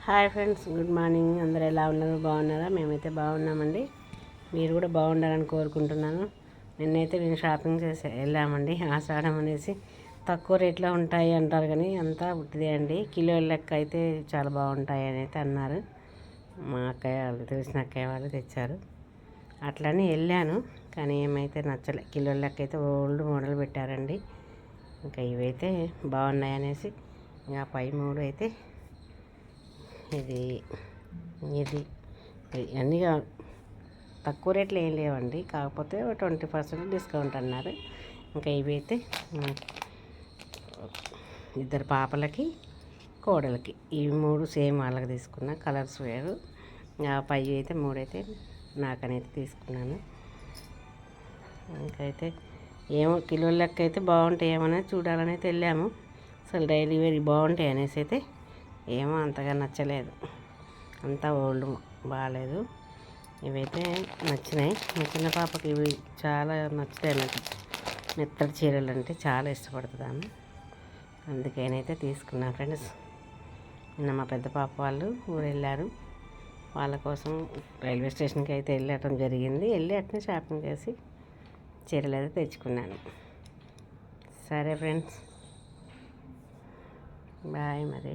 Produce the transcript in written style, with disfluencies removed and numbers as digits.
Hi friends, good morning. అందరూ ఎలా ఉన్నారు? బాగున్నారా? మేమైతే బాగున్నామండి. మీరు కూడా బాగుండాలని కోరుకుంటున్నాను. నిన్నైతే నేను షాపింగ్ చేసి వెళ్ళామండి. ఆషాఢం అనేసి తక్కువ రేట్లో ఉంటాయి అంటారు, కానీ అంతా ఉట్టిదే అండి. కిలో లెక్క అయితే చాలా బాగుంటాయి అని అయితే అన్నారు. మా అక్కయ్య వాళ్ళు, తెలిసిన అక్కయ్య వాళ్ళు తెచ్చారు. అట్లని వెళ్ళాను, కానీ ఏమైతే నచ్చలే. కిలో లెక్క అయితే ఓల్డ్ మోడల్ పెట్టారండి. ఇంకా ఇవైతే బాగున్నాయి అనేసి ఇంకా పై మూడు అయితే ఇది ఇది అన్నీ తక్కువ రేట్లు ఏం లేవండి. కాకపోతే 20% డిస్కౌంట్ అన్నారు. ఇంకా ఇవైతే ఇద్దరు పాపలకి, కోడలకి, ఇవి మూడు సేమ్ వాళ్ళకి తీసుకున్నా. కలర్స్ వేరు. పై అయితే మూడైతే నాకనైతే తీసుకున్నాను. ఇంకైతే ఏమో కిలో లెక్క అయితే బాగుంటాయి ఏమనేది చూడాలని అయితే వెళ్ళాము. అసలు డైలీ వేర్ బాగుంటాయి అనేసి అయితే ఏమో అంతగా నచ్చలేదు. అంతా ఓల్డ్, బాగాలేదు. ఇవైతే నచ్చినాయి. మా చిన్న పాపకి ఇవి చాలా నచ్చుతాయి అన్నట్టు. మెత్తడి చీరలు అంటే చాలా ఇష్టపడుతుంది ఆమె. అందుకేనైతే తీసుకున్నాను ఫ్రెండ్స్. నిన్న మా పెద్ద పాప వాళ్ళు ఊరు వెళ్ళారు. వాళ్ళ కోసం రైల్వే స్టేషన్కి అయితే వెళ్ళటం జరిగింది. వెళ్ళి అట్నే షాపింగ్ చేసి చీరలు అయితే తెచ్చుకున్నాను. సరే ఫ్రెండ్స్, బాయ్ మరి.